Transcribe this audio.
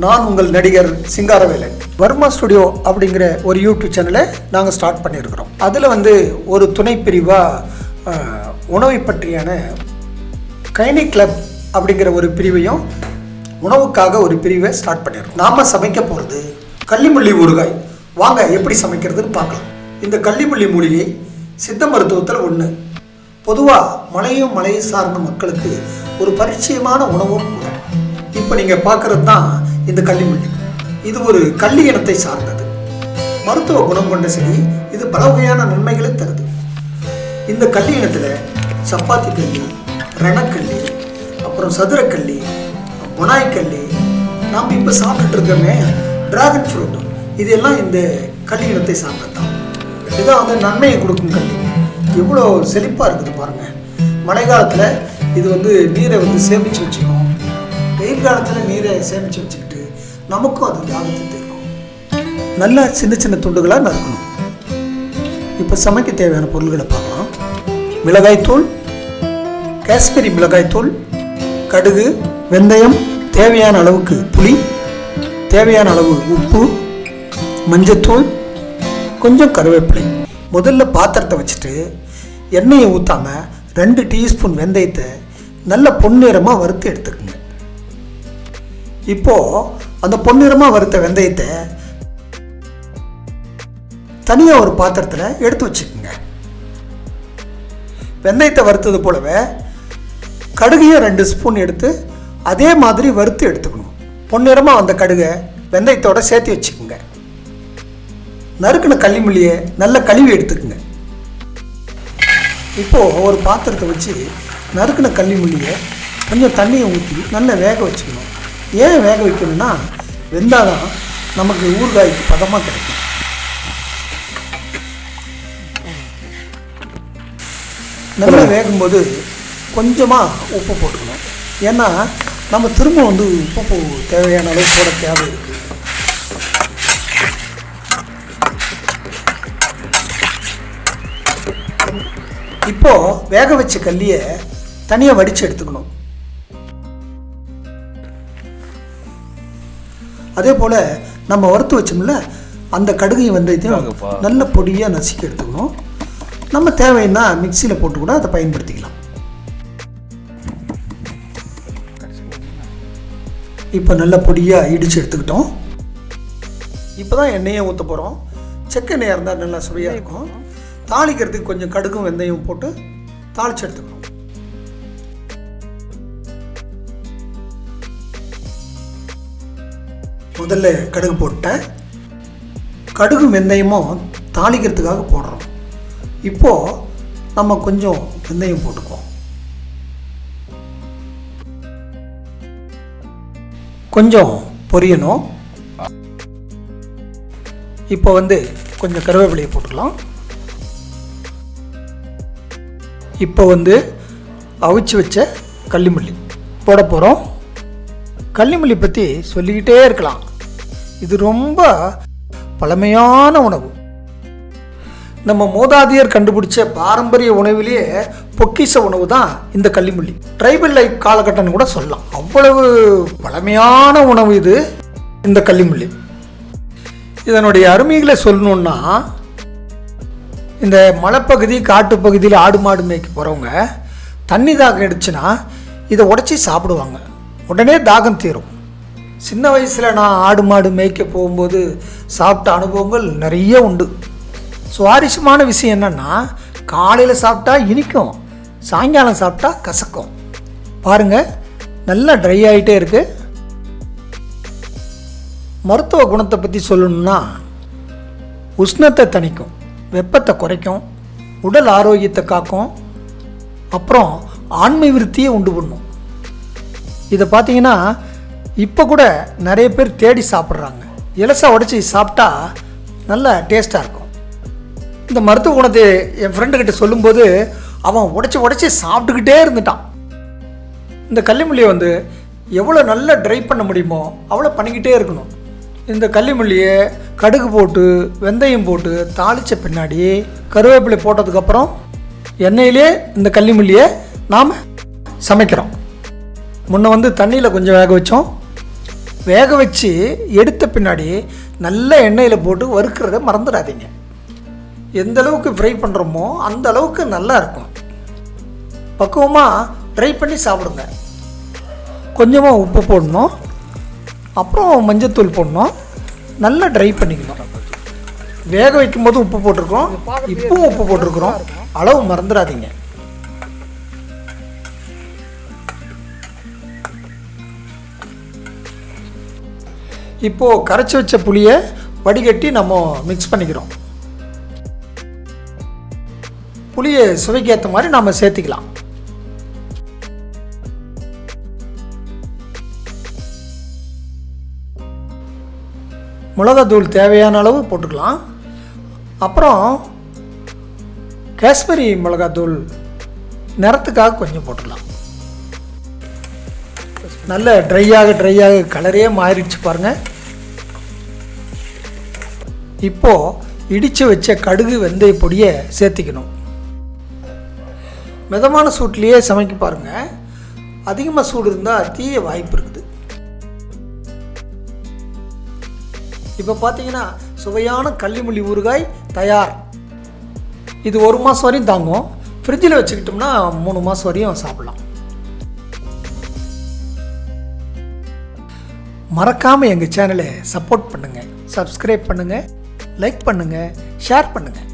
நான் உங்கள் நடிகர் சிங்காரவேலன். வர்மா ஸ்டுடியோ அப்படிங்கிற ஒரு யூடியூப் சேனலை நாங்கள் ஸ்டார்ட் பண்ணியிருக்கிறோம். அதில் ஒரு துணை பிரிவாக உணவை பற்றியான கைனி கிளப் அப்படிங்கிற ஒரு பிரிவையும் உணவுக்காக ஒரு பிரிவை ஸ்டார்ட் பண்ணியிருக்கோம். நாம் சமைக்க போகிறது கள்ளிமுள்ளி ஊறுகாய். வாங்க எப்படி சமைக்கிறதுன்னு பார்க்கலாம். இந்த கள்ளிமுள்ளி மூலிகை சித்த மருத்துவத்தில் ஒன்று. பொதுவாக மலையை சார்ந்த மக்களுக்கு ஒரு பரிச்சயமான உணவும் கூட. இப்போ நீங்கள் பார்க்குறது தான் இந்த கள்ளிமுள்ளி. இது ஒரு கள்ளி இனத்தை சார்ந்தது. மருத்துவ குணம் கொண்ட செடி. இது பல வகையான நன்மைகளை தருது. இந்த கள்ளி இனத்தில் சப்பாத்தி கள்ளி, ரணக்கல்லி, அப்புறம் சதுரக்கல்லி, பொனாய்க்கல்லி, நாம் இப்போ சாப்பிட்டுட்டு இருக்கோமே டிராகன் ஃப்ரூட், இதெல்லாம் இந்த கள்ளி இனத்தை சார்ந்தது தான். இதான் நன்மையை கொடுக்கும் கள்ளி. எவ்வளோ செழிப்பாக இருக்குது பாருங்கள். மழை காலத்தில் இது நீரை சேமித்து வச்சுக்கும். வெயில் காலத்தில் நீரை சேமித்து வச்சுக்கிட்டு நமக்கும் அது தாகத்தை தீர்க்கும். நல்லா சின்ன சின்ன துண்டுகளாக நறுக்கணும். இப்போ சமைக்க தேவையான பொருள்களை பார்க்கலாம். மிளகாய்த்தூள், காஷ்மீரி மிளகாய்த்தூள், கடுகு, வெந்தயம், தேவையான அளவுக்கு புளி, தேவையான அளவு உப்பு, மஞ்சத்தூள், கொஞ்சம் கருவேப்பிலை. முதல்ல பாத்திரத்தை வச்சுட்டு எண்ணெயை ஊற்றாமல் 2 டீஸ்பூன் வெந்தயத்தை நல்ல பொன்னிறமாக வறுத்து எடுத்துக்கோங்க. இப்போது அந்த பொன்னிறமாக வறுத்த வெந்தயத்தை தனியாக ஒரு பாத்திரத்தில் எடுத்து வச்சுக்கோங்க. வெந்தயத்தை வறுத்தது போலவே கடுகையும் 2 ஸ்பூன் எடுத்து அதே மாதிரி வறுத்து எடுத்துக்கணும். பொன்னிறமாக அந்த கடுகை வெந்தயத்தோடு சேர்த்து வச்சுக்கோங்க. நறுக்கின கள்ளிமுள்ளியை நல்லா கழுவி எடுத்துக்கோங்க. இப்போது ஒரு பாத்திரத்தை வச்சு நறுக்கின கள்ளிமுள்ளியை கொஞ்சம் தண்ணியை ஊற்றி நல்லா வேக வச்சுக்கணும். ஏன் வேக வைக்கணும்னா வெந்தாதான் நமக்கு ஊறுகாய்க்கு பதமாக கிடைக்கும். நல்லா வேகும்போது கொஞ்சமாக உப்பு போட்டுக்கணும். ஏன்னா நம்ம திரும்ப உப்பு தேவையான அளவு கூட தேவை இருக்குது. இப்போது வேக வச்ச கல்லியை தனியாக வடித்து எடுத்துக்கணும். அதே போல் நம்ம வறுத்து வச்சோம்ல அந்த கடுகையும் வெந்தயத்தையும் நல்ல பொடியாக நசுக்கி எடுத்துக்கணும். நம்ம தேவைன்னா மிக்சியில் போட்டு கூட அதை பயன்படுத்திக்கலாம். இப்போ நல்ல பொடியாக இடித்து எடுத்துக்கிட்டோம். இப்போ தான் எண்ணெயை ஊற்ற போகிறோம். செக்கெண்ணெயாக இருந்தால் நல்லா சுவையாக இருக்கும். தாளிக்கிறதுக்கு கொஞ்சம் கடுகும் வெந்தயம் போட்டு தாளித்து எடுத்துக்கணும். முதல்ல கடுகு போட்டேன். கடுகும் வெந்தயமும் தாளிக்கிறதுக்காக போடுறோம். இப்போது நம்ம கொஞ்சம் வெந்தயம் போட்டுக்குவோம். கொஞ்சம் பொரியணும். இப்போ கொஞ்சம் கருவேப்பிலையை போட்டுக்கலாம். இப்போ அவிச்சு வச்ச கள்ளிமுள்ளி போட போகிறோம். கள்ளிமுள்ளி பற்றி சொல்லிக்கிட்டே இருக்கலாம். இது ரொம்ப பழமையான உணவு. நம்ம மூதாதையர் கண்டுபிடிச்ச பாரம்பரிய உணவிலேயே பொக்கிஷ உணவு தான் இந்த கள்ளிமுள்ளி. ட்ரைபல் லைஃப் காலகட்டம்னு கூட சொல்லலாம். அவ்வளவு பழமையான உணவு இது இந்த கள்ளிமுள்ளி. இதனுடைய அருமைகளை சொல்லணுன்னா, இந்த மலைப்பகுதி காட்டுப்பகுதியில் ஆடு மாடு மேய்க்க போகிறவங்க தண்ணி தாகம் எடுத்துச்சுன்னா இதை உடச்சி சாப்பிடுவாங்க. உடனே தாகம் தீரும். சின்ன வயசில் நான் ஆடு மாடு மேய்க்க போகும்போது சாப்பிட்ட அனுபவங்கள் நிறைய உண்டு. சுவாரஸ்யமான விஷயம் என்னென்னா, காலையில் சாப்பிட்டா இனிக்கும், சாயங்காலம் சாப்பிட்டா கசக்கும். பாருங்கள், நல்லா ட்ரை ஆகிட்டே இருக்குது. மருத்துவ குணத்தை பற்றி சொல்லணும்னா, உஷ்ணத்தை தணிக்கும், வெப்பத்தை குறைக்கும், உடல் ஆரோக்கியத்தை காக்கும், அப்புறம் ஆண்மை விருத்தியை உண்டு பண்ணும். இதை பார்த்தீங்கன்னா இப்போ கூட நிறைய பேர் தேடி சாப்பிட்றாங்க. இலசா உடச்சி சாப்பிட்டா நல்லா டேஸ்ட்டாக இருக்கும். இந்த மருத்துவ குணத்தை என் ஃப்ரெண்டுக்கிட்ட சொல்லும்போது அவன் உடச்சி சாப்பிட்டுக்கிட்டே இருந்துட்டான். இந்த கள்ளிமுள்ளியை எவ்வளோ நல்லா ட்ரை பண்ண முடியுமோ அவ்வளோ பண்ணிக்கிட்டே இருக்கணும். இந்த கள்ளிமுள்ளியை கடுகு போட்டு வெந்தயம் போட்டு தாளித்த பின்னாடி கருவேப்பிலை போட்டதுக்கப்புறம் எண்ணெயிலே இந்த கள்ளிமுள்ளியை நாம் சமைக்கிறோம். முன்ன தண்ணியில் கொஞ்சம் வேக வச்சோம். வேக வச்சு எடுத்த பின்னாடி நல்ல எண்ணெயில் போட்டு வறுக்கிறத மறந்துடாதீங்க. எந்த அளவுக்கு ஃப்ரை பண்ணுறோமோ அந்த அளவுக்கு நல்லா இருக்கும். பக்குவமாக ட்ரை பண்ணி சாப்பிடுங்க. கொஞ்சமாக உப்பு போடணும், அப்புறம் மஞ்சத்தூள் போடணும், நல்லா ட்ரை பண்ணிக்கணும். வேக வைக்கும் போது உப்பு போட்டிருக்கோம், இப்பவும் உப்பு போட்டிருக்கிறோம், அளவு மறந்துடாதீங்க. இப்போது கரைச்சி வச்ச புளியை வடிகட்டி நம்ம மிக்ஸ் பண்ணிக்கிறோம். புளியை சுவைக்கு ஏற்ற மாதிரி நாம் சேர்த்திக்கலாம். மிளகாத்தூள் தேவையான அளவு போட்டுக்கலாம். அப்புறம் காஷ்மீரி மிளகாத்தூள் நிறத்துக்காக கொஞ்சம் போட்டுக்கலாம். நல்ல ட்ரையாக கலரே மாறிடுச்சு பாருங்கள். இப்போது இடித்து வச்ச கடுகு வெந்தய பொடியை சேர்த்திக்கணும். மிதமான சூட்லேயே சமைக்க பாருங்கள். அதிகமாக சூடு இருந்தால் தீய வாய்ப்பு இருக்குது. இப்போ பார்த்தீங்கன்னா சுவையான கள்ளிமுள்ளி ஊறுகாய் தயார். இது 1 மாதம் வரையும் தாங்கும். ஃப்ரிட்ஜில் வச்சுக்கிட்டோம்னா 3 மாதம் வரையும் சாப்பிட்லாம். மறக்காமல் எங்கள் சேனலை சப்போர்ட் பண்ணுங்கள், சப்ஸ்கிரைப் பண்ணுங்கள், லைக் பண்ணுங்கள், ஷேர் பண்ணுங்கள்.